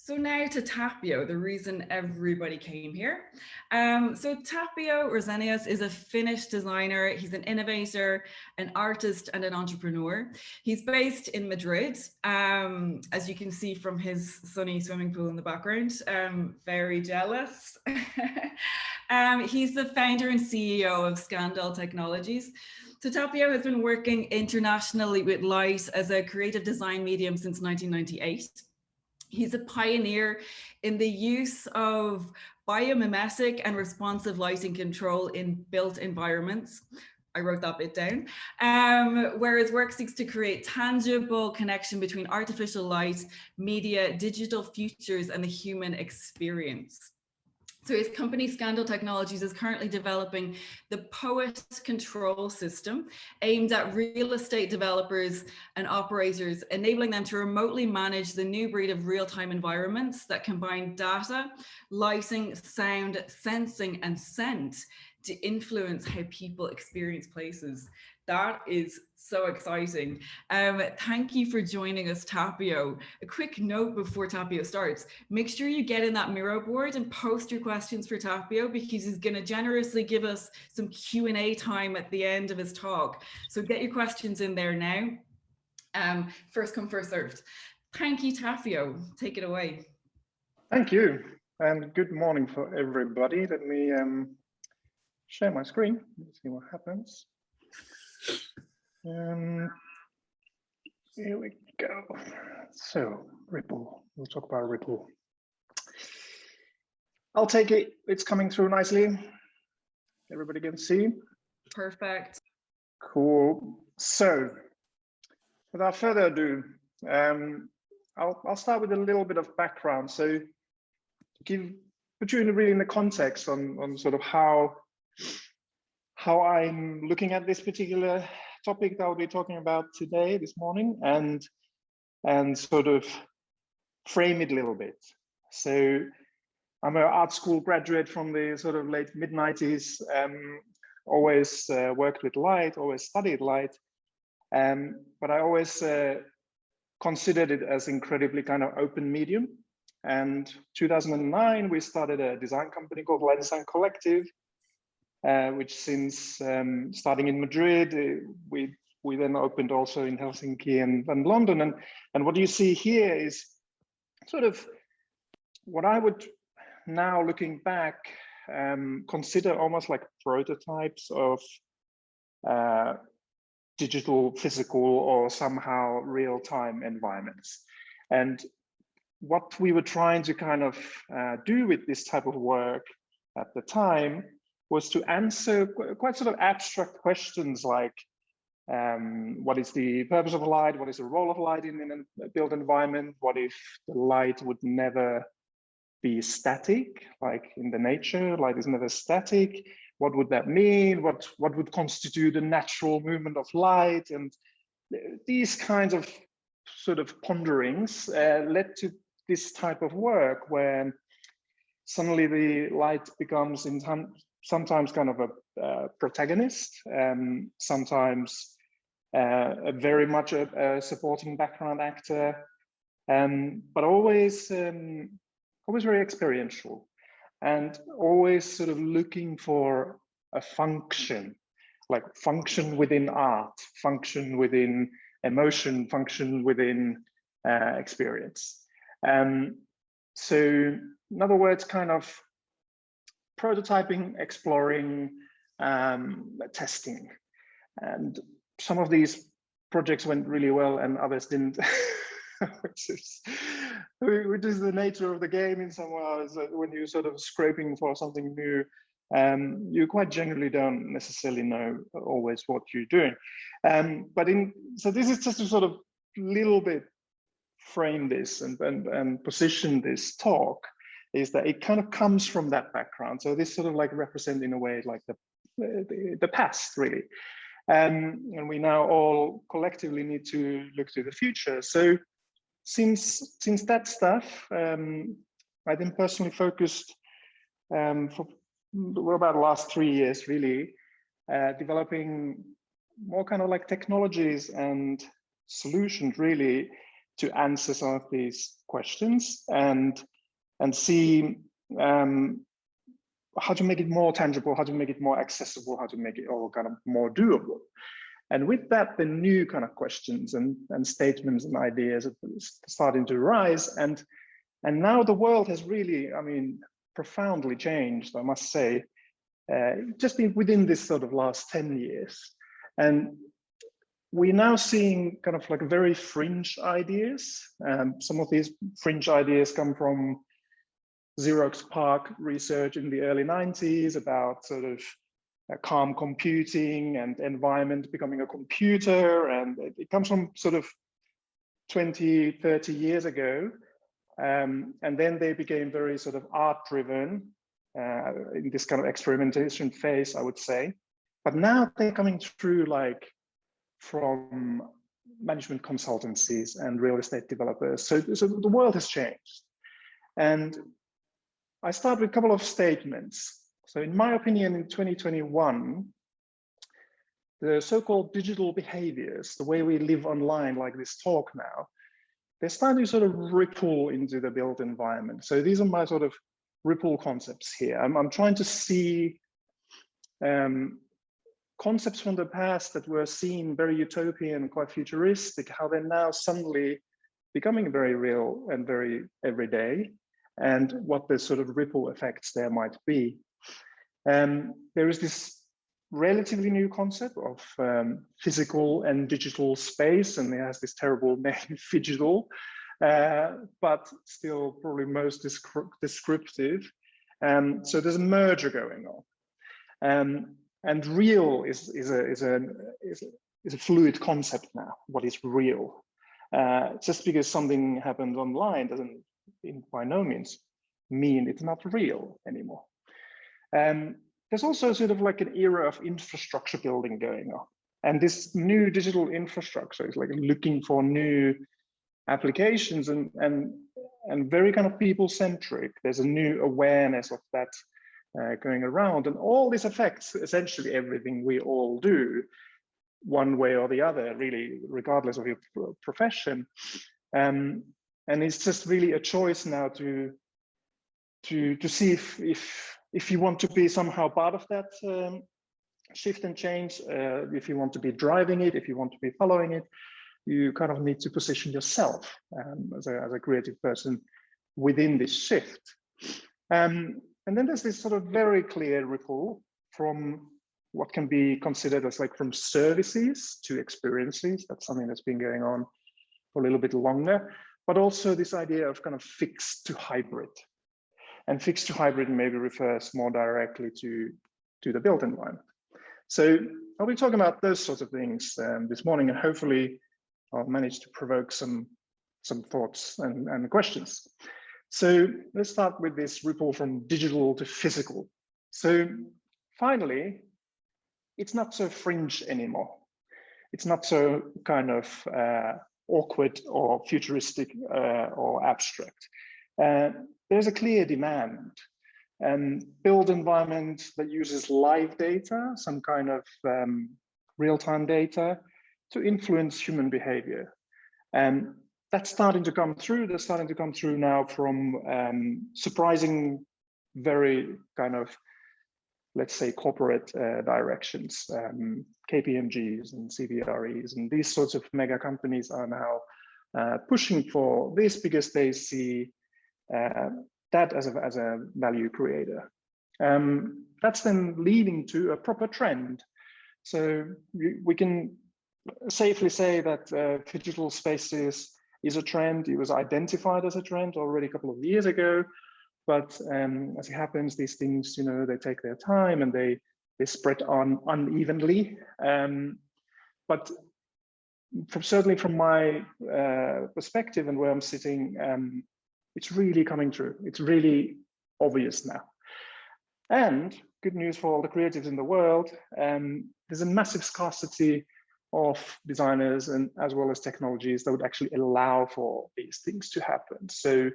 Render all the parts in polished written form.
So now to Tapio, the reason everybody came here. So Tapio Rosenius is a Finnish designer. He's an innovator, an artist, and an entrepreneur. He's based in Madrid, as you can see from his sunny swimming pool in the background. Very jealous. He's the founder and CEO of Scandal Technologies. So Tapio has been working internationally with light as a creative design medium since 1998. He's a pioneer in the use of biomimetic and responsive lighting control in built environments. I wrote that bit down, where his work seeks to create tangible connection between artificial light, media, digital futures, and the human experience. So his company, Scandal Technologies, is currently developing the POET control system aimed at real estate developers and operators, enabling them to remotely manage the new breed of real-time environments that combine data, lighting, sound, sensing, and scent to influence how people experience places. That is so exciting. Thank you for joining us, Tapio. A quick note before Tapio starts. Make sure you get in that Miro board and post your questions for Tapio, because he's going to generously give us some Q&A time at the end of his talk. So get your questions in there now. First come, first served. Thank you, Tapio. Take it away. Thank you, and good morning for everybody. Let me share my screen. Let's see what happens. Here we go. So Ripple, we'll talk about Ripple. I'll take it. It's coming through nicely. Everybody can see. Perfect. Cool. So without further ado, I'll start with a little bit of background. So to put you really in the context on sort of how I'm looking at this particular topic that I'll be talking about today, this morning, and sort of frame it a little bit. So I'm an art school graduate from the sort of late mid-90s, always worked with light, always studied light, but I always considered it as incredibly kind of open medium. And 2009, we started a design company called Lens and Collective, which since starting in Madrid, we then opened also in Helsinki and London. And what you see here is sort of what I would now, looking back, consider almost like prototypes of digital, physical, or somehow real-time environments. And what we were trying to kind of do with this type of work at the time was to answer quite sort of abstract questions like, what is the purpose of light? What is the role of light in a built environment? What if the light would never be static, like in the nature, light is never static? What would that mean? What would constitute a natural movement of light? And these kinds of sort of ponderings led to this type of work, where suddenly the light becomes sometimes kind of a protagonist, sometimes very much a supporting background actor, but always very experiential, and always sort of looking for a function, like function within art, function within emotion, function within experience. So in other words, kind of prototyping, exploring, testing. And some of these projects went really well and others didn't, which is the nature of the game in some ways. When you're sort of scraping for something new, you quite generally don't necessarily know always what you're doing. So this is just to sort of little bit frame this and position this talk, is that it kind of comes from that background. So this sort of like represent in a way like the past, really. And we now all collectively need to look to the future. So since that stuff, I've been personally focused for about the last 3 years, really, developing more kind of like technologies and solutions, really, to answer some of these questions and see how to make it more tangible, how to make it more accessible, how to make it all kind of more doable. And with that, the new kind of questions and statements and ideas are starting to rise. And now the world has really, I mean, profoundly changed, I must say, just within this sort of last 10 years. And we're now seeing kind of like very fringe ideas. Some of these fringe ideas come from Xerox PARC research in the early 90s about sort of calm computing and environment becoming a computer. And it comes from sort of 20, 30 years ago. And then they became very sort of art-driven in this kind of experimentation phase, I would say. But now they're coming through like from management consultancies and real estate developers. So the world has changed. And I start with a couple of statements. So in my opinion, in 2021, the so-called digital behaviors, the way we live online like this talk now, they're starting to sort of ripple into the built environment. So these are my sort of ripple concepts here. I'm trying to see concepts from the past that were seen very utopian, quite futuristic, how they're now suddenly becoming very real and very everyday, and what the sort of ripple effects there might be. There is this relatively new concept of physical and digital space, and it has this terrible name, Phygital, but still probably most descriptive. So there's a merger going on. And real is a fluid concept now. What is real? Just because something happened online doesn't, by no means, mean it's not real anymore. There's also sort of like an era of infrastructure building going on. And this new digital infrastructure is like looking for new applications and very kind of people-centric. There's a new awareness of that going around. And all this affects essentially everything we all do, one way or the other, really, regardless of your profession. And it's just really a choice now to see if you want to be somehow part of that shift and change, if you want to be driving it, if you want to be following it, you kind of need to position yourself as a creative person within this shift. And then there's this sort of very clear ripple from what can be considered as like from services to experiences. That's something that's been going on for a little bit longer, but also this idea of kind of fixed to hybrid. And fixed to hybrid maybe refers more directly to the built environment. So I'll be talking about those sorts of things this morning, and hopefully I'll manage to provoke some thoughts and questions. So let's start with this ripple from digital to physical. So finally, it's not so fringe anymore. It's not so kind of awkward or futuristic or abstract. There's a clear demand. Build environment that uses live data, some kind of real-time data, to influence human behavior. And that's starting to come through. That's starting to come through now from surprising, very kind of, let's say, corporate directions. KPMGs and CBREs and these sorts of mega companies are now pushing for this because they see that as a value creator. That's then leading to a proper trend. So we can safely say that digital spaces is a trend. It was identified as a trend already a couple of years ago, but as it happens, these things, you know, they take their time and they spread on unevenly. But certainly from my perspective and where I'm sitting, it's really coming true. It's really obvious now. And good news for all the creatives in the world, there's a massive scarcity of designers and as well as technologies that would actually allow for these things to happen. So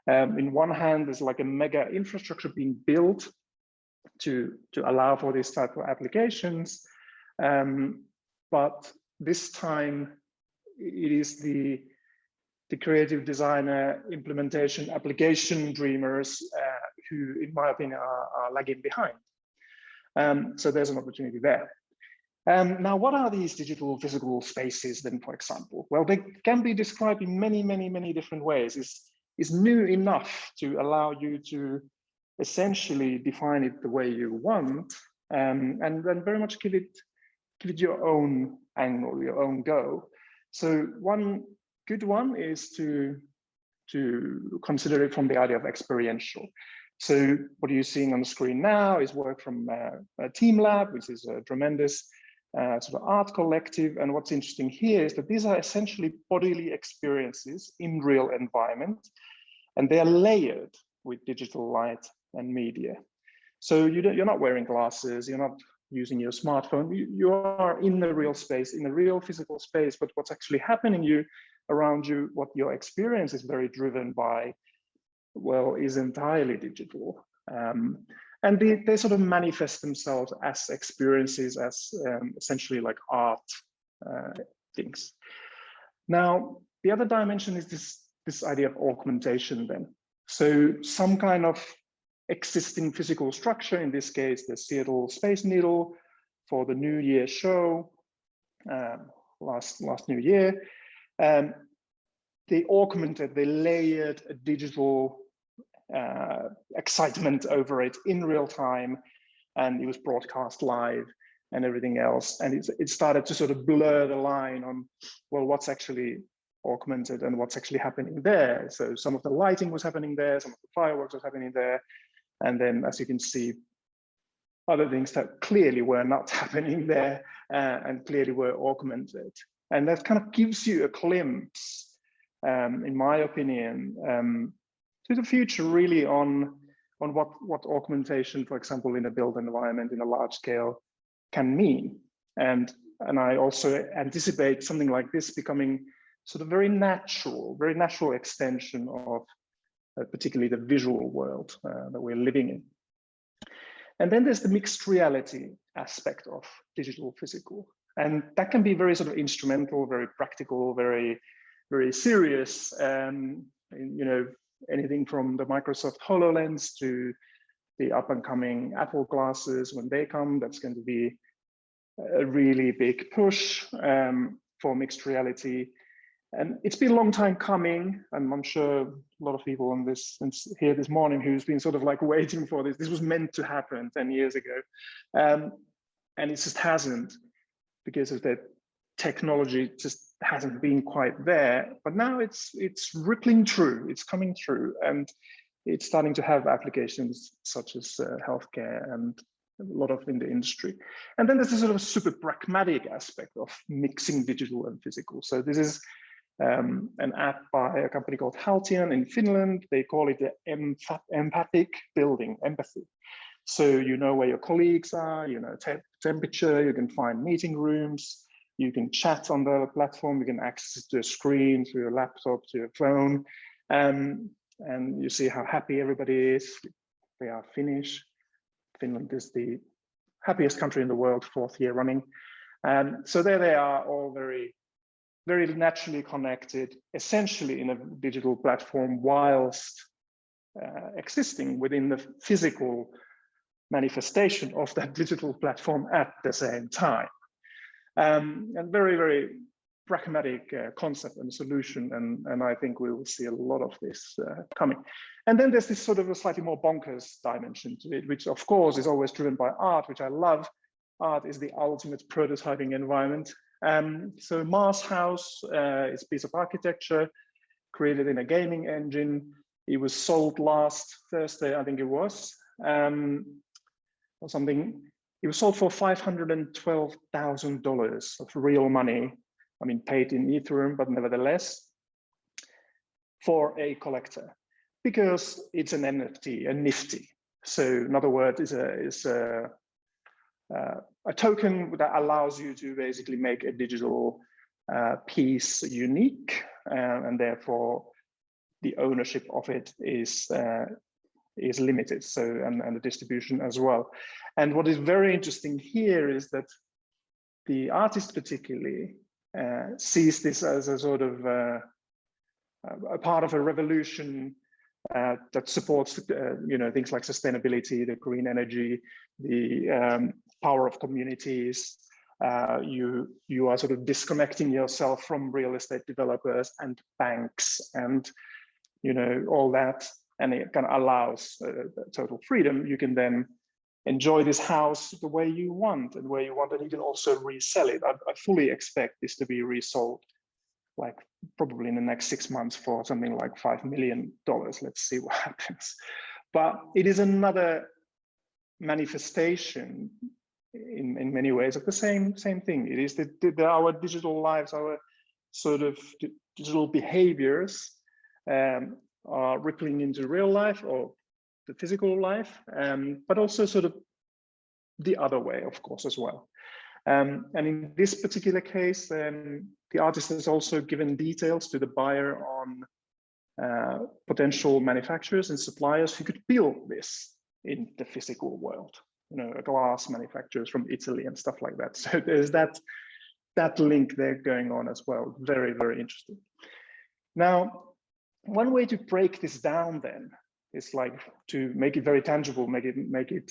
in one hand, there's like a mega infrastructure being built to allow for this type of applications. But this time it is the the creative designer, implementation, application dreamers who, in my opinion, are lagging behind. So there's an opportunity there. Now, what are these digital physical spaces then, for example? Well, they can be described in many, many, many different ways. It's new enough to allow you to essentially define it the way you want, and then very much give it your own angle, your own go. So one good one is to consider it from the idea of experiential. So what you're seeing on the screen now is work from a Team Lab, which is a tremendous sort of art collective. And what's interesting here is that these are essentially bodily experiences in real environment, and they are layered with digital light and media. So you're not wearing glasses, you're not using your smartphone, you are in the real space, in a real physical space, but what's actually happening around you, what your experience is very driven by, well, is entirely digital. And they sort of manifest themselves as experiences, as essentially like art things. Now, the other dimension is this idea of augmentation then. So some kind of existing physical structure, in this case, the Seattle Space Needle for the New Year show, last New Year. They augmented, they layered a digital excitement over it in real time, and it was broadcast live and everything else. And it started to sort of blur the line on, well, what's actually augmented and what's actually happening there. So some of the lighting was happening there, some of the fireworks was happening there. And then, as you can see, other things that clearly were not happening there and clearly were augmented. And that kind of gives you a glimpse, in my opinion, to the future, really, on what augmentation, for example, in a built environment, in a large scale, can mean. And I also anticipate something like this becoming sort of very natural extension of particularly the visual world that we're living in. And then there's the mixed reality aspect of digital physical. And that can be very sort of instrumental, very practical, very, very serious. You know, anything from the Microsoft HoloLens to the up and coming Apple glasses, when they come, that's going to be a really big push for mixed reality. And it's been a long time coming, and I'm sure a lot of people on this here this morning who's been sort of like waiting for this. This was meant to happen 10 years ago, and it just hasn't, because of the technology just hasn't been quite there. But now it's rippling through, it's coming through, and it's starting to have applications such as healthcare and a lot of in the industry. And then there's this sort of super pragmatic aspect of mixing digital and physical. So this is an app by a company called Haltian in Finland. They call it the empathic building, empathy. So you know where your colleagues are, you know temperature, you can find meeting rooms, you can chat on the platform, you can access to a screen, to your laptop, to your phone, and you see how happy everybody is. They are Finnish. Finland is the happiest country in the world, 4th year running. So there they are, all very, very naturally connected, essentially in a digital platform, whilst existing within the physical manifestation of that digital platform at the same time. And very, very pragmatic concept and solution, and I think we will see a lot of this coming. And then there's this sort of a slightly more bonkers dimension to it, which of course is always driven by art, which I love. Art is the ultimate prototyping environment. So Mars House is a piece of architecture created in a gaming engine. It was sold last Thursday, I think it was, or something. It was sold for $512,000 of real money. I mean, paid in Ethereum, but nevertheless, for a collector, because it's an NFT, a nifty. So in other words, is a token that allows you to basically make a digital piece unique, and therefore the ownership of it is limited. So and the distribution as well. And what is very interesting here is that the artist particularly sees this as a sort of a part of a revolution that supports things like sustainability, the green energy, the power of communities. You are sort of disconnecting yourself from real estate developers and banks and all that, and it kind of allows total freedom. You can then enjoy this house the way you want, and you can also resell it. I fully expect this to be resold, like probably in the next 6 months for something like $5 million. Let's see what happens. But it is another manifestation in many ways of the same thing. It is our digital lives, our sort of digital behaviors are rippling into real life or the physical life, but also sort of the other way, of course, as well. And in this particular case, the artist has also given details to the buyer on potential manufacturers and suppliers who could build this in the physical world. Glass manufacturers from Italy and stuff like that. So there's that link there going on as well. Very, very interesting. Now, one way to break this down then is like to make it very tangible, make it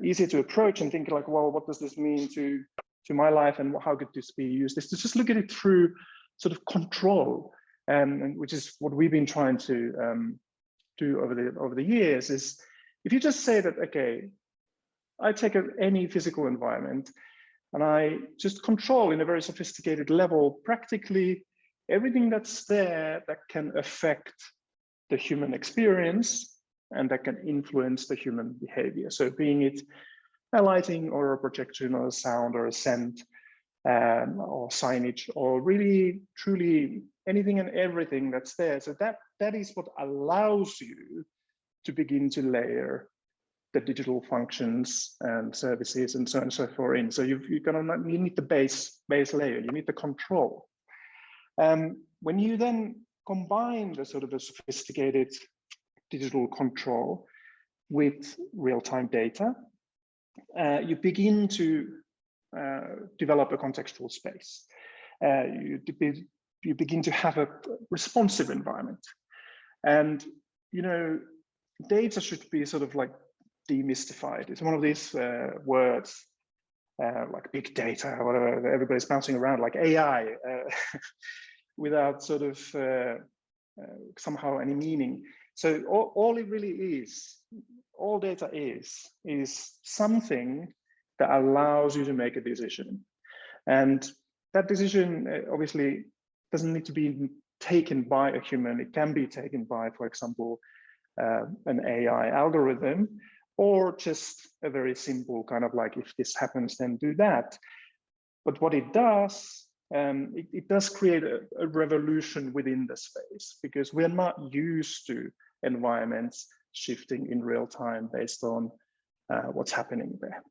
easy to approach and think like, well, what does this mean to my life and how could this be used? Is to just look at it through sort of control, and which is what we've been trying to do over the years. Is if you just say that, okay, I take any physical environment and I just control in a very sophisticated level practically everything that's there that can affect the human experience and that can influence the human behavior. So being it a lighting or a projection or a sound or a scent or signage or really truly anything and everything that's there. So that is what allows you to begin to layer the digital functions and services and so on and so forth in. So you need the base layer, you need the control. When you then combine the sort of a sophisticated digital control with real-time data, you begin to develop a contextual space. You begin to have a responsive environment. And, data should be sort of like demystified. It's one of these words like big data, or whatever everybody's bouncing around, like AI, without sort of somehow any meaning. So all it really is, all data is something that allows you to make a decision. And that decision obviously doesn't need to be taken by a human. It can be taken by, for example, an AI algorithm, or just a very simple kind of like, if this happens, then do that. But what it does, it does create a revolution within the space, because we're not used to environments shifting in real time based on what's happening there.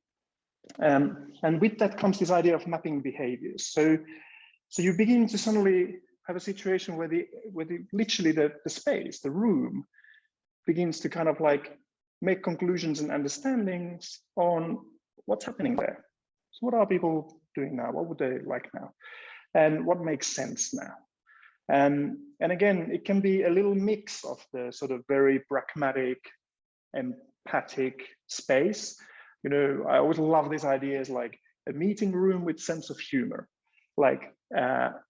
And with that comes this idea of mapping behaviors. So you begin to suddenly have a situation where literally the space, the room, begins to kind of like make conclusions and understandings on what's happening there. So what are people doing now? What would they like now? And what makes sense now? And again, it can be a little mix of the sort of very pragmatic, empathic space. I always love these ideas like a meeting room with sense of humor. Like,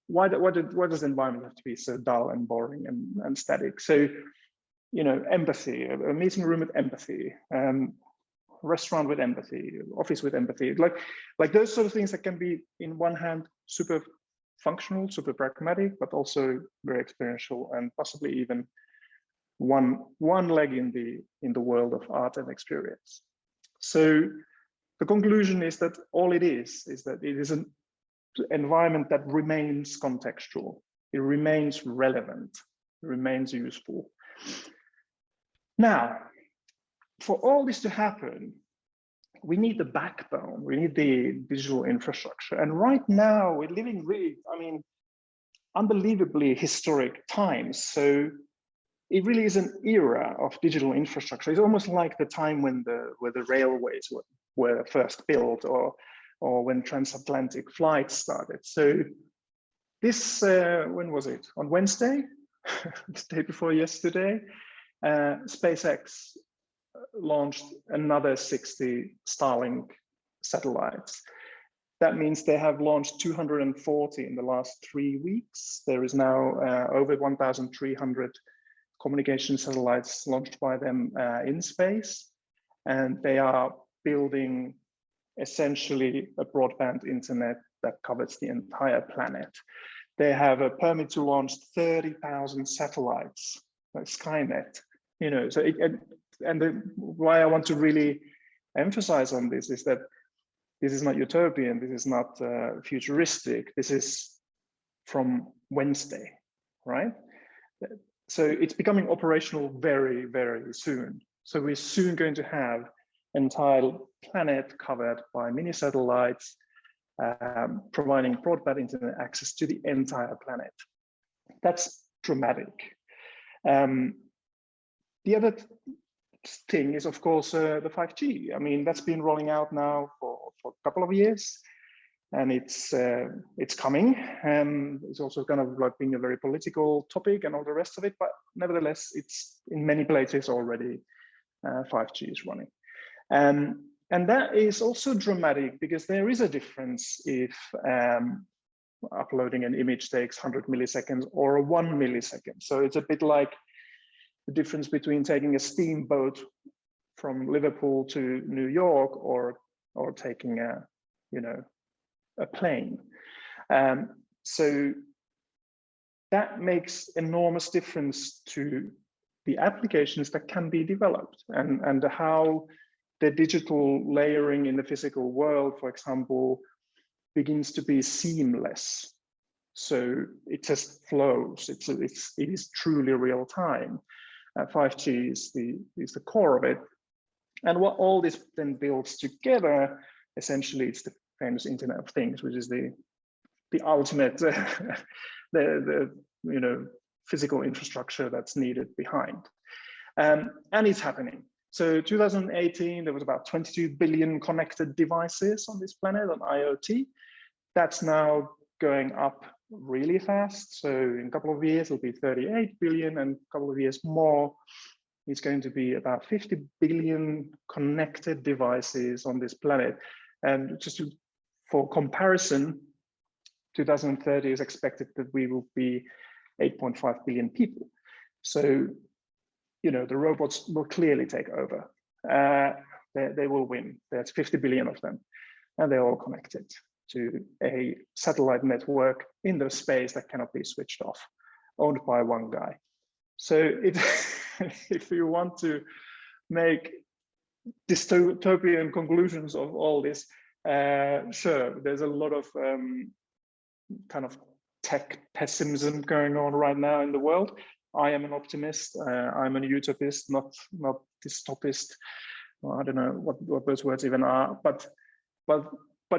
why does the environment have to be so dull and boring and static? So, empathy, a meeting room with empathy, restaurant with empathy, office with empathy, like those sort of things that can be, in one hand, super functional, super pragmatic, but also very experiential, and possibly even one leg in the world of art and experience. So the conclusion is that all it is that it is an environment that remains contextual, it remains relevant, it remains useful. Now, for all this to happen, we need the backbone, we need the digital infrastructure. And right now we're living really, unbelievably historic times. So it really is an era of digital infrastructure. It's almost like the time when the railways were first built, or when transatlantic flights started. So this, when was it? On Wednesday, the day before yesterday, SpaceX launched another 60 Starlink satellites. That means they have launched 240 in the last 3 weeks. There is now over 1,300 communication satellites launched by them in space. And they are building essentially a broadband internet that covers the entire planet. They have a permit to launch 30,000 satellites, like Skynet. You know, so why I want to really emphasize on this is that this is not utopian, this is not futuristic, this is from Wednesday, right? So it's becoming operational very, very soon. So we're soon going to have entire planet covered by mini satellites, providing broadband internet access to the entire planet. That's dramatic. The other thing is, of course, the 5G. I mean, that's been rolling out now for a couple of years, and it's coming. It's also kind of like being a very political topic and all the rest of it, but nevertheless, it's in many places already 5G is running. And that is also dramatic because there is a difference if uploading an image takes 100 milliseconds or 1 millisecond. So it's a bit like the difference between taking a steamboat from Liverpool to New York or taking a plane. So that makes enormous difference to the applications that can be developed and how the digital layering in the physical world, for example, begins to be seamless. So it just flows. It is truly real time. 5G is the core of it. And what all this then builds together, essentially, it's the famous Internet of Things, which is the ultimate the physical infrastructure that's needed behind. And it's happening. So 2018, there was about 22 billion connected devices on this planet on IoT. That's now going up really fast. So in a couple of years, it'll be 38 billion, and a couple of years more, it's going to be about 50 billion connected devices on this planet. And just for comparison, 2030 is expected that we will be 8.5 billion people. So, the robots will clearly take over. They will win. There's 50 billion of them, and they're all connected to a satellite network in the space that cannot be switched off, owned by one guy. So if you want to make dystopian conclusions of all this, sure, there's a lot of kind of tech pessimism going on right now in the world. I am an optimist. I'm an utopist, not dystopist. Well, I don't know what those words even are, but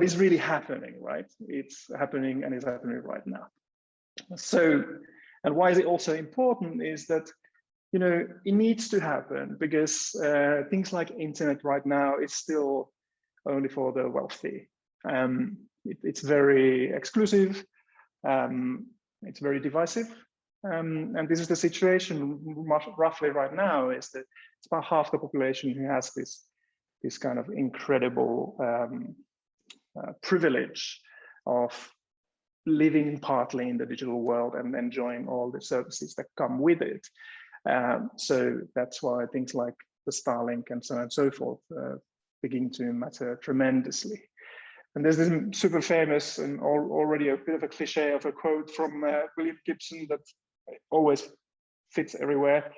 it's really happening, right? It's happening, and it's happening right now. So, and why is it also important is that, it needs to happen because things like internet right now is still only for the wealthy. It's very exclusive. It's very divisive. And this is the situation roughly right now, is that it's about half the population who has this kind of incredible privilege of living partly in the digital world and enjoying all the services that come with it. So that's why things like the Starlink and so on and so forth begin to matter tremendously. And there's this super famous and already a bit of a cliche of a quote from William Gibson that always fits everywhere.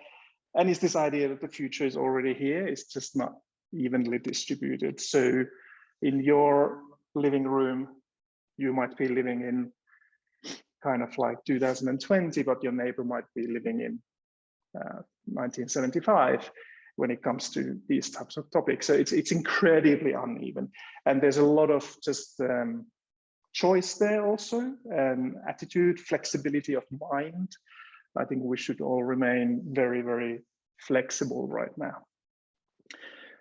And it's this idea that the future is already here. It's just not evenly distributed. So in your living room, you might be living in kind of like 2020, but your neighbor might be living in 1975 when it comes to these types of topics. So it's incredibly uneven. And there's a lot of just choice there also, attitude, flexibility of mind. I think we should all remain very, very flexible right now.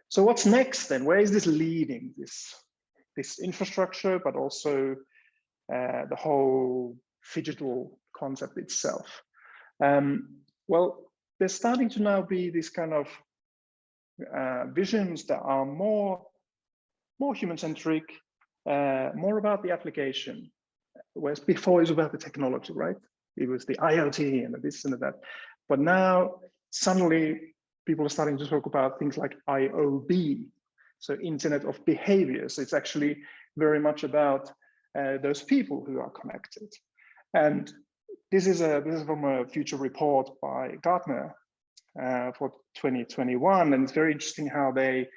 So what's next then? Where is this leading, this infrastructure, but also the whole Phygital concept itself. Well, there's starting to now be this kind of visions that are more human-centric, more about the application, whereas before it was about the technology, right? It was the IoT and this and that. But now suddenly people are starting to talk about things like IOB, so Internet of Behaviors. It's actually very much about those people who are connected. And this is from a future report by Gartner for 2021, and it's very interesting how they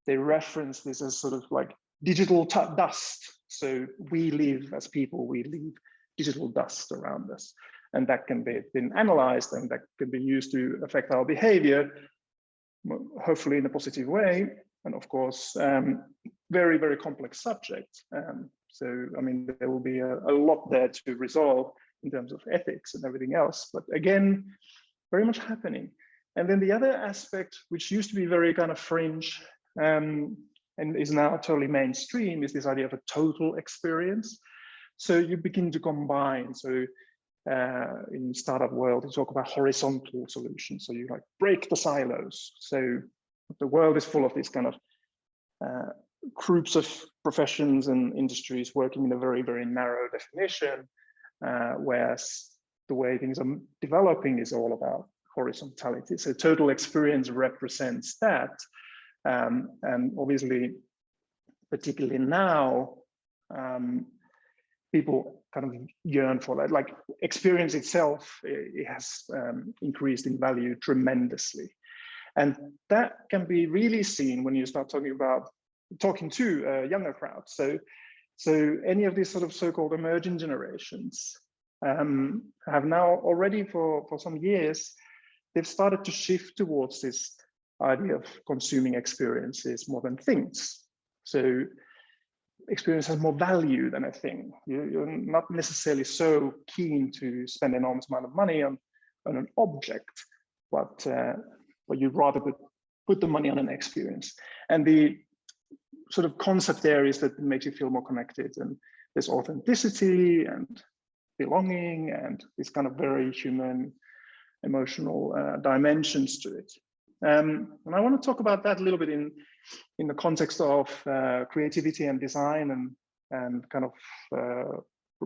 reference this as sort of like digital dust. So we live as people, we leave digital dust around us, and that can be been analyzed, and that can be used to affect our behavior, hopefully in a positive way. And of course, very, very complex subject. So, I mean, there will be a lot there to resolve in terms of ethics and everything else. But again, very much happening. And then the other aspect, which used to be very kind of fringe and is now totally mainstream, is this idea of a total experience. So you begin to combine. So in startup world, you talk about horizontal solutions. So you like break the silos. So the world is full of these kind of groups of professions and industries working in a very, very narrow definition, whereas the way things are developing is all about horizontality. So total experience represents that. And obviously, particularly now, people kind of yearn for that. Like experience itself, it has increased in value tremendously. And that can be really seen when you start talking to younger crowds. So any of these sort of so-called emerging generations have now already for some years, they've started to shift towards this idea of consuming experiences more than things. So experience has more value than a thing. You're not necessarily so keen to spend an enormous amount of money on an object, but you'd rather put the money on an experience. And the sort of concept there is that it makes you feel more connected, and there's authenticity and belonging and this kind of very human emotional dimensions to it. And I want to talk about that a little bit in the context of creativity and design and kind of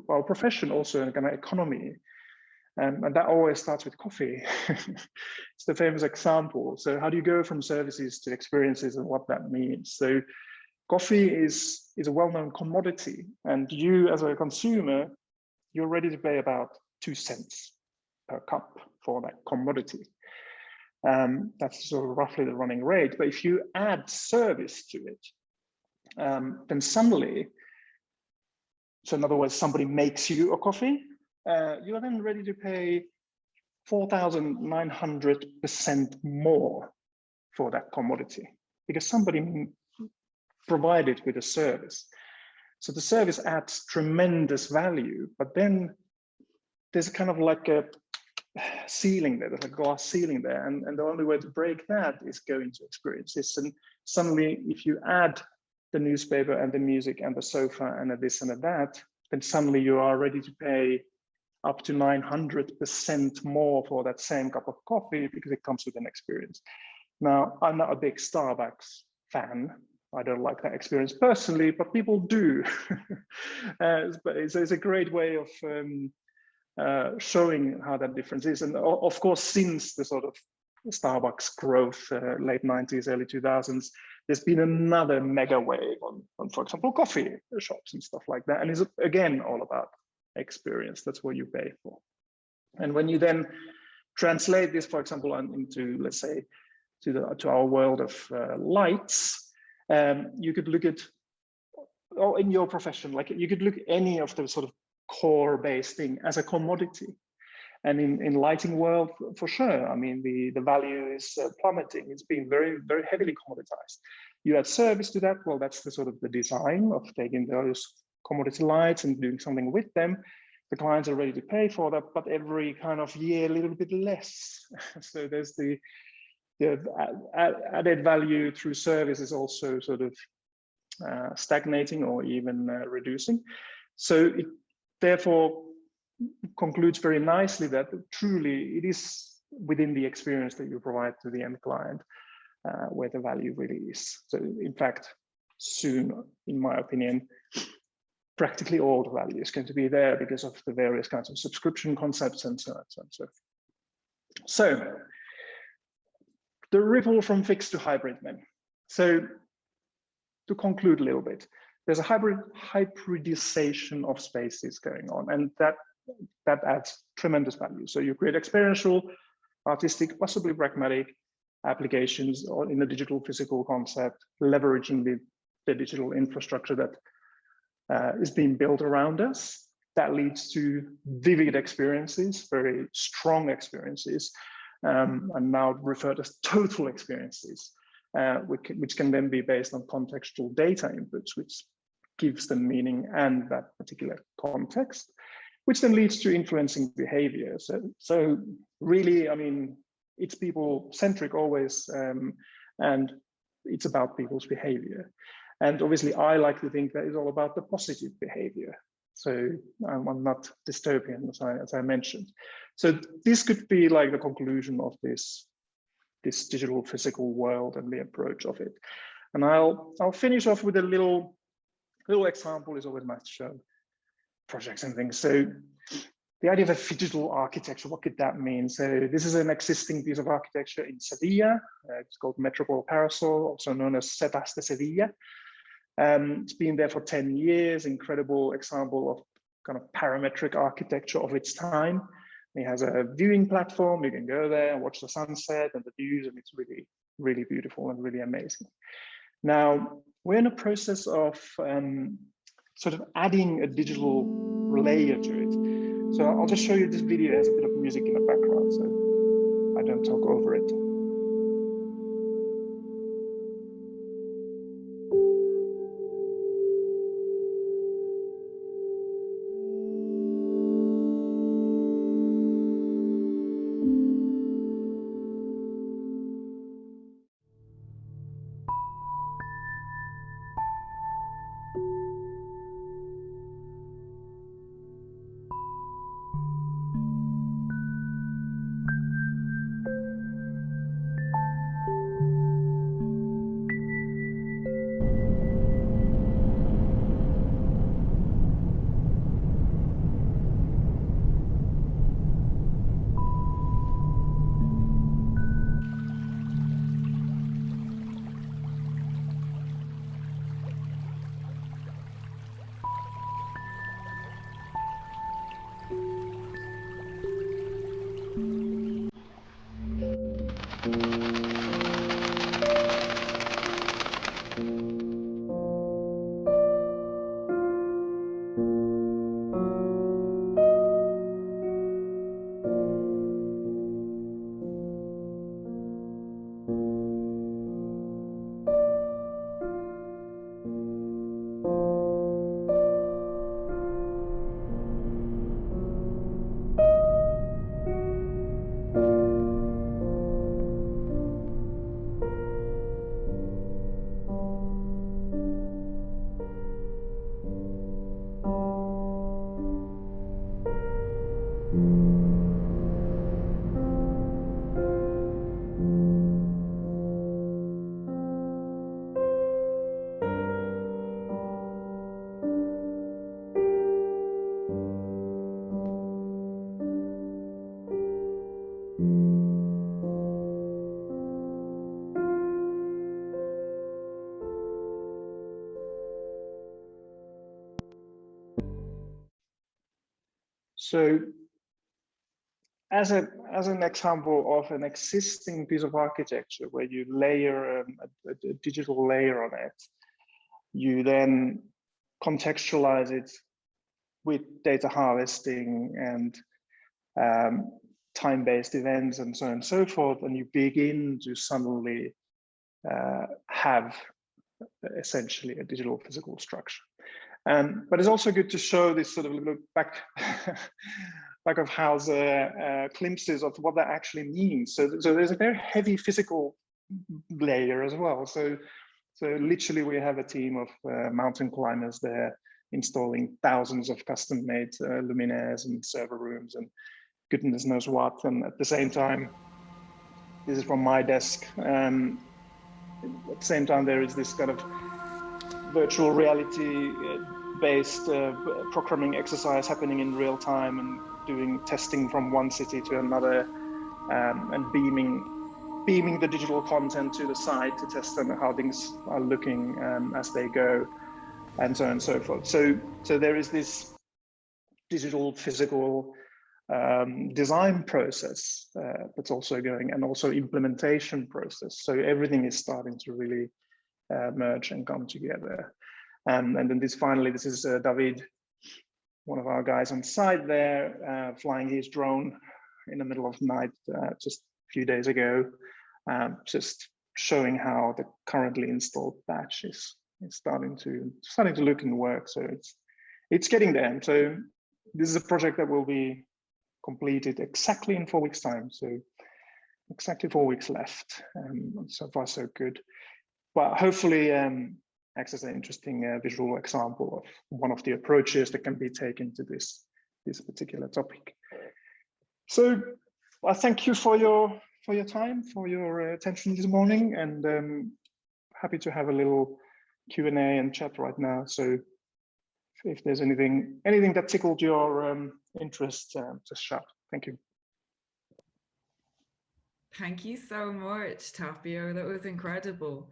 our profession also, and kind of economy. And that always starts with coffee. It's the famous example. So how do you go from services to experiences and what that means? So coffee is a well-known commodity, and you as a consumer, you're ready to pay about 2 cents per cup for that commodity. That's sort of roughly the running rate. But if you add service to it, then suddenly, so in other words, somebody makes you a coffee, you are then ready to pay 4,900% more for that commodity, because somebody provided with a service. So the service adds tremendous value, but then there's kind of like a ceiling there, there's a glass ceiling there, and the only way to break that is going to experiences. And suddenly, if you add the newspaper and the music and the sofa and this and that, then suddenly you are ready to pay up to 900% more for that same cup of coffee, because it comes with an experience. Now, I'm not a big Starbucks fan. I don't like that experience personally, but people do. But it's a great way of showing how that difference is. And of course, since the sort of Starbucks growth, late 90s, early 2000s, there's been another mega wave on, for example, coffee shops and stuff like that. And it's again all about experience. That's what you pay for. And when you then translate this, for example, into, let's say, to our world of lights, you could look at, or in your profession, like you could look at any of the sort of core-based thing as a commodity. And in lighting world, for sure, I mean, the value is plummeting. It's being very, very heavily commoditized. You add service to that. Well, that's the sort of the design of taking those commodity lights and doing something with them. The clients are ready to pay for that, but every kind of year, a little bit less. So there's the added value through service is also sort of stagnating or even reducing. So therefore, concludes very nicely that truly it is within the experience that you provide to the end client where the value really is. So in fact, soon, in my opinion, practically all the value is going to be there because of the various kinds of subscription concepts and so on and so forth. So the ripple from fixed to hybrid then. So to conclude a little bit, there's a hybridization of spaces going on, and that adds tremendous value. So you create experiential, artistic, possibly pragmatic applications or in the digital physical concept, leveraging the digital infrastructure that is being built around us. That leads to vivid experiences, very strong experiences, and now referred as total experiences, which can then be based on contextual data inputs, which gives them meaning and that particular context, which then leads to influencing behavior. So really, I mean, it's people-centric always, and it's about people's behavior. And obviously, I like to think that it's all about the positive behavior. So I'm not dystopian, as I mentioned. So this could be like the conclusion of this digital physical world and the approach of it. And I'll finish off with a little example. Is always nice to show projects and things. So the idea of a Phygital architecture, what could that mean? So this is an existing piece of architecture in Sevilla. It's called Metropole Parasol, also known as Setas de Sevilla. It's been there for 10 years, incredible example of kind of parametric architecture of its time. It has a viewing platform. You can go there and watch the sunset and the views, and it's really, really beautiful and really amazing. Now, we're in a process of sort of adding a digital layer to it. So I'll just show you this video. It has a bit of music in the background, so I don't talk over it. So as an example of an existing piece of architecture where you layer a digital layer on it, you then contextualize it with data harvesting and time-based events and so on and so forth, and you begin to suddenly have essentially a digital physical structure. But it's also good to show this sort of little back of house glimpses of what that actually means. So there's a very heavy physical layer as well. So literally we have a team of mountain climbers there installing thousands of custom-made luminaires and server rooms and goodness knows what. And at the same time, this is from my desk. At the same time, there is this kind of virtual reality based programming exercise happening in real time and doing testing from one city to another, and beaming the digital content to the site to test them how things are looking as they go, and so on and so forth. So there is this digital physical design process that's also going, and also implementation process. So everything is starting to really merge and come together. And then this is David, one of our guys on site there, flying his drone in the middle of the night just a few days ago, just showing how the currently installed batch is starting to look and work. So it's getting there. So this is a project that will be completed exactly in 4 weeks' time. So exactly 4 weeks left. So far, so good. But hopefully, acts as an interesting visual example of one of the approaches that can be taken to this particular topic. So I thank you for your time, for your attention this morning, and happy to have a little Q&A and chat right now. So if there's anything that tickled your interest, just shout. Thank you. Thank you so much, Tapio. That was incredible.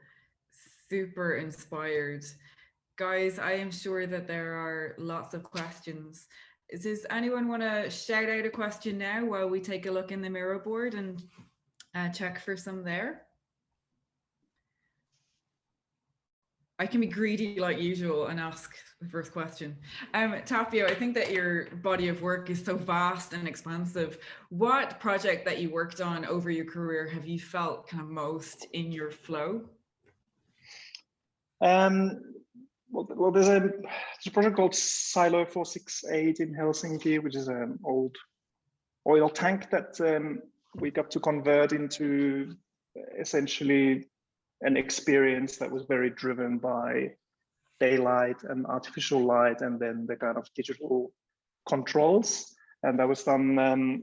Super inspired. Guys, I am sure that there are lots of questions. Does anyone want to shout out a question now while we take a look in the Miro board and check for some there? I can be greedy like usual and ask the first question. Tapio, I think that your body of work is so vast and expansive. What project that you worked on over your career have you felt kind of most in your flow? Well, there's a project called Silo 468 in Helsinki, which is an old oil tank that we got to convert into essentially an experience that was very driven by daylight and artificial light, and then the kind of digital controls. And that was done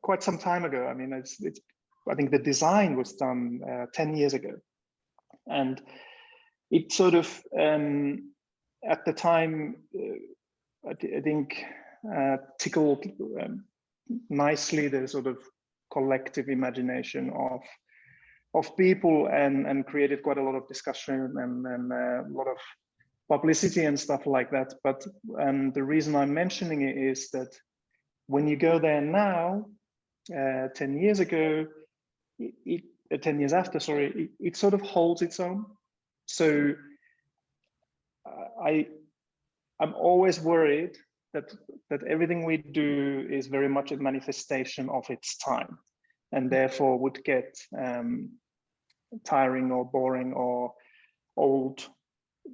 quite some time ago. I mean, I think the design was done 10 years ago. And it sort of, at the time, I think tickled nicely the sort of collective imagination of people, and created quite a lot of discussion and a lot of publicity and stuff like that. But the reason I'm mentioning it is that when you go there now, 10 years ago, 10 years after, sorry, it sort of holds its own. So I'm always worried that everything we do is very much a manifestation of its time, and therefore would get tiring or boring or old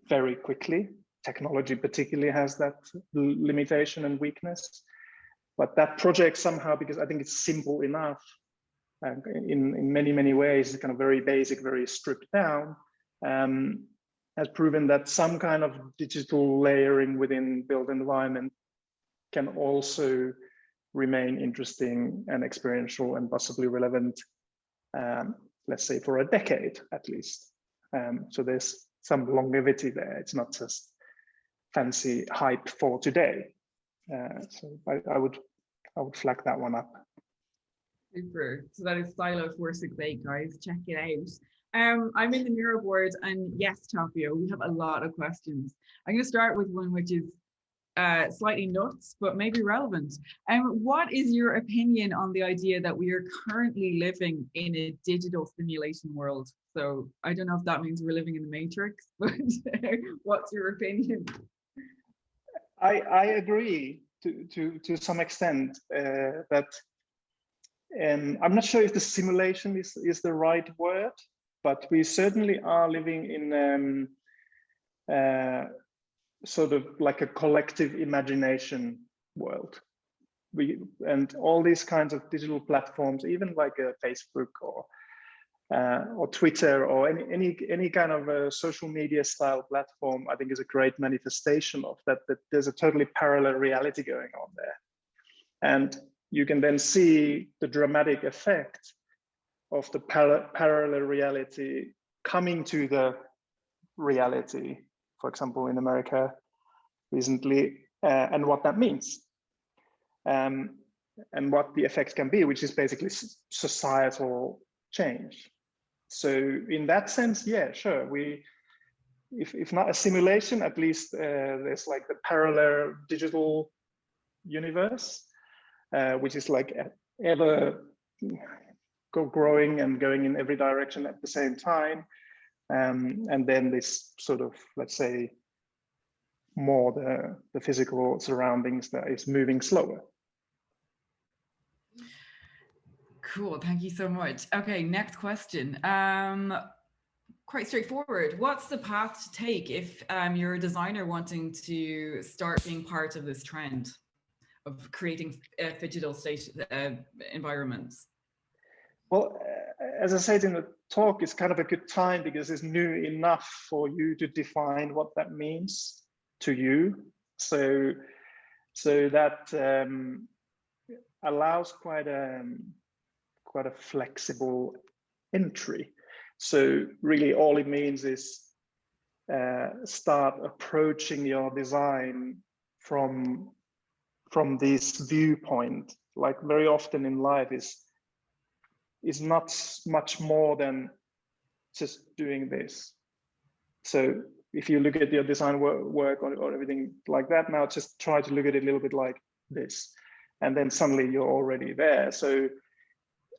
very quickly. Technology particularly has that limitation and weakness. But that project somehow, because I think it's simple enough, and in many ways, it's kind of very basic, very stripped down, has proven that some kind of digital layering within built environment can also remain interesting and experiential and possibly relevant, let's say for a decade at least. So there's some longevity there. It's not just fancy hype for today. So I would flag that one up. Super. So that is Silo 468, guys. Check it out. I'm in the Miro board, and yes, Tapio, we have a lot of questions. I'm going to start with one which is slightly nuts, but maybe relevant. What is your opinion on the idea that we are currently living in a digital simulation world? So I don't know if that means we're living in the Matrix, but what's your opinion? I agree to some extent that I'm not sure if the simulation is the right word, but we certainly are living in sort of like a collective imagination world. And all these kinds of digital platforms, even like a Facebook or Twitter or any kind of a social media style platform, I think is a great manifestation of that, that there's a totally parallel reality going on there. And you can then see the dramatic effect of the parallel reality coming to the reality, for example, in America recently, and what that means. And what the effects can be, which is basically societal change. So in that sense, yeah, sure, if not a simulation, at least there's like the parallel digital universe, which is like ever growing and going in every direction at the same time. And then this sort of, let's say, more the physical surroundings that is moving slower. Cool, thank you so much. Okay, next question. Quite straightforward. What's the path to take if you're a designer wanting to start being part of this trend of creating Phygital environments? Well, as I said in the talk, it's kind of a good time because it's new enough for you to define what that means to you. So that allows quite a flexible entry. So really all it means is start approaching your design from this viewpoint. Like very often in life is not much more than just doing this. So if you look at your design work or everything like that now, just try to look at it a little bit like this, and then suddenly you're already there. So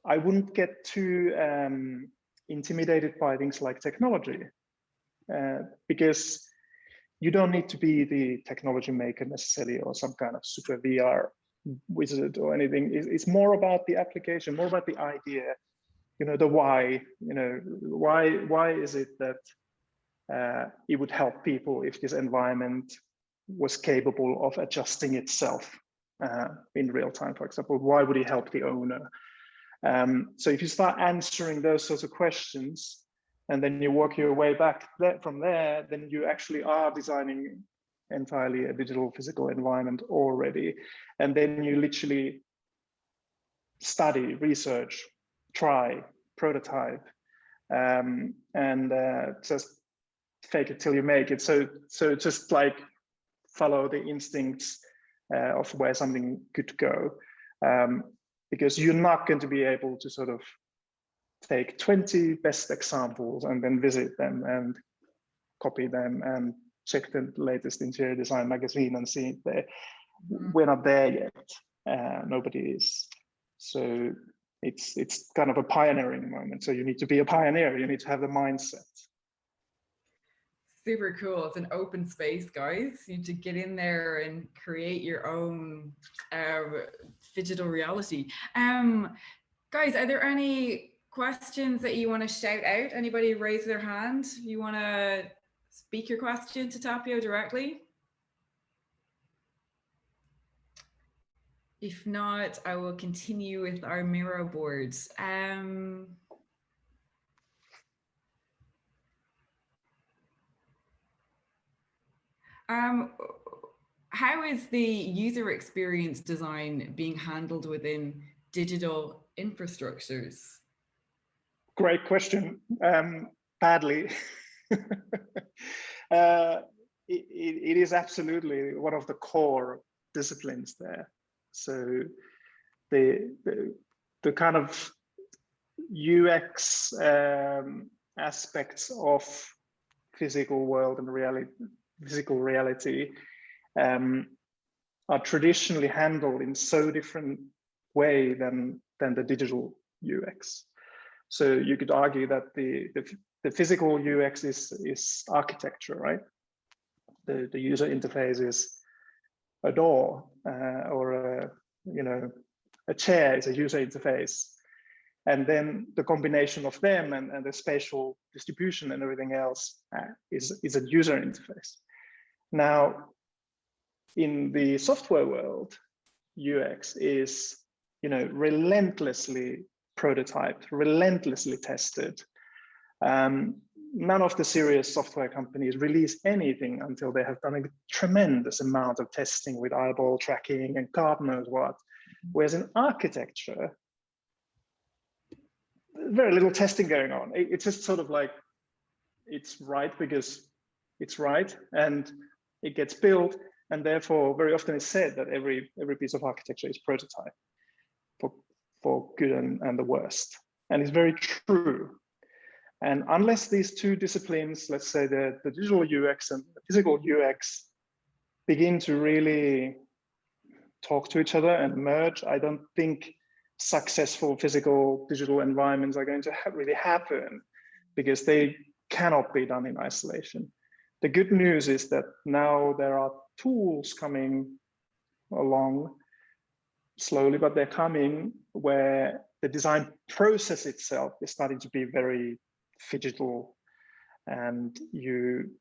I wouldn't get too intimidated by things like technology, because you don't need to be the technology maker necessarily or some kind of super VR wizard or anything. It's more about the application, more about the idea, you know, the why, you know, why is it that it would help people if this environment was capable of adjusting itself in real time, for example? Why would it help the owner? So if you start answering those sorts of questions, and then you work your way back from there, then you actually are designing entirely a digital physical environment already. And then you literally study, research, try, prototype, and just fake it till you make it. So just like follow the instincts of where something could go, because you're not going to be able to sort of take 20 best examples and then visit them and copy them and check the latest interior design magazine and see it there. We're not there yet. Nobody is. So it's kind of a pioneering moment. So you need to be a pioneer. You need to have the mindset. Super cool. It's an open space, guys. You need to get in there and create your own digital reality. Guys, are there any questions that you want to shout out? Anybody raise their hand? You want to speak your question to Tapio directly? If not, I will continue with our Miro boards. How is the user experience design being handled within digital infrastructures? Great question. Badly. It is absolutely one of the core disciplines there. So the kind of UX aspects of physical world and physical reality are traditionally handled in so different way than the digital UX. So you could argue that the physical UX is architecture, right? The user interface is a door or a chair is a user interface, and then the combination of them and the spatial distribution and everything else is a user interface. Now, in the software world, UX is relentlessly prototyped, relentlessly tested. None of the serious software companies release anything until they have done a tremendous amount of testing with eyeball tracking and God knows what. Whereas in architecture, very little testing going on. It's just sort of like, it's right because it's right, and it gets built, and therefore very often it's said that every piece of architecture is prototype for good and the worst. And it's very true. And unless these two disciplines, let's say the digital UX and the physical UX, begin to really talk to each other and merge, I don't think successful physical digital environments are going to really happen, because they cannot be done in isolation. The good news is that now there are tools coming along slowly, but they're coming, where the design process itself is starting to be very Phygital, and you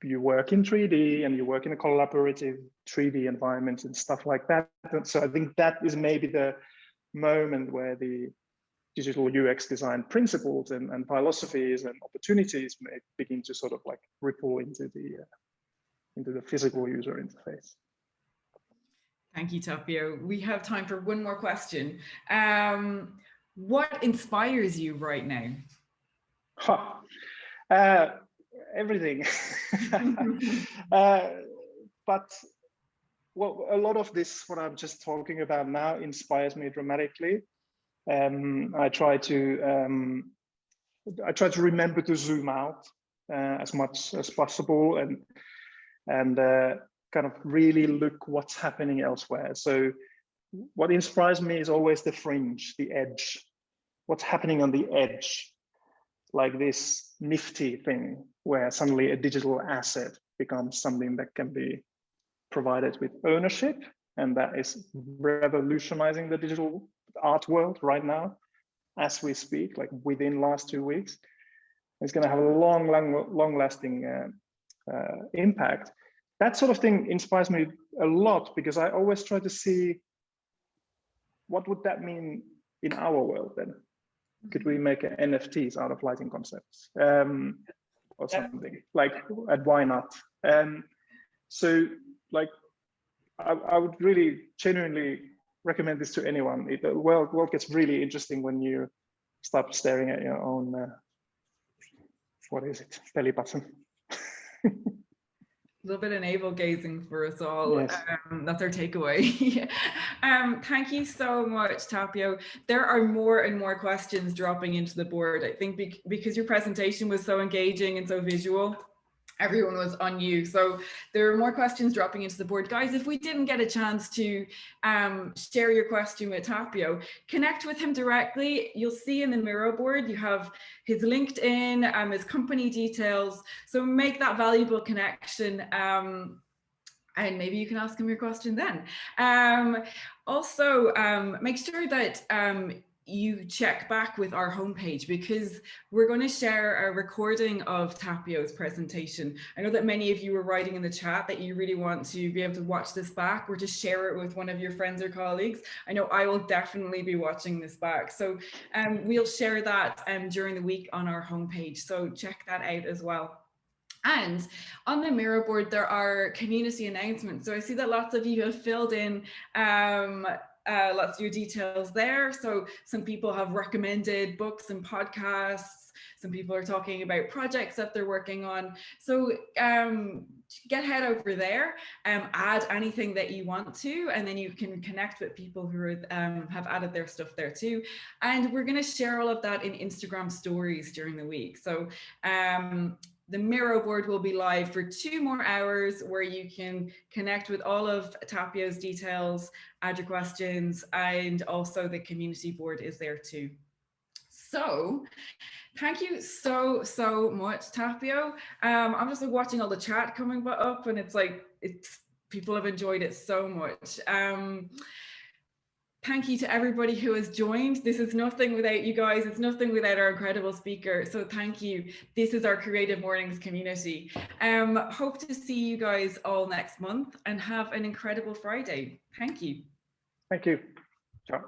work in 3D and you work in a collaborative 3D environment and stuff like that. And so I think that is maybe the moment where the digital UX design principles and philosophies and opportunities may begin to sort of like ripple into the physical user interface. Thank you, Tapio. We have time for one more question. What inspires you right now? Everything. But well, a lot of this, what I'm just talking about now, inspires me dramatically. I try to remember to zoom out as much as possible, and kind of really look what's happening elsewhere. So what inspires me is always the fringe, the edge, what's happening on the edge, like this nifty thing where suddenly a digital asset becomes something that can be provided with ownership, and that is revolutionizing the digital art world right now as we speak, like within last 2 weeks. It's going to have a long lasting impact. That sort of thing inspires me a lot, because I always try to see, what would that mean in our world then? Could we make NFTs out of lighting concepts or something like, and why not? So like, I would really genuinely recommend this to anyone. The world gets really interesting when you start staring at your own, what is it, belly button. A little bit of navel gazing for us all. Yes. That's our takeaway. Thank you so much, Tapio. There are more and more questions dropping into the board. I think because your presentation was so engaging and so visual, everyone was on you. So there are more questions dropping into the board. Guys, if we didn't get a chance to share your question with Tapio, connect with him directly. You'll see in the Miro board, you have his LinkedIn, his company details. So make that valuable connection. And maybe you can ask him your question then. Also, make sure that you check back with our homepage, because we're going to share a recording of Tapio's presentation. I know that many of you were writing in the chat that you really want to be able to watch this back or to share it with one of your friends or colleagues. I know I will definitely be watching this back. So we'll share that during the week on our homepage. So check that out as well. And on the Miro board, there are community announcements. So I see that lots of you have filled in lots of your details there. So some people have recommended books and podcasts. Some people are talking about projects that they're working on. So get head over there, add anything that you want to, and then you can connect with people who have added their stuff there too. And we're going to share all of that in Instagram stories during the week. So the Miro board will be live for 2 more hours, where you can connect with all of Tapio's details, add your questions, and also the community board is there too. So thank you so much, Tapio. I'm just watching all the chat coming up, and it's like, people have enjoyed it so much. Thank you to everybody who has joined. This is nothing without you guys. It's nothing without our incredible speaker. So thank you. This is our Creative Mornings community. Hope to see you guys all next month, and have an incredible Friday. Thank you. Thank you. Ciao.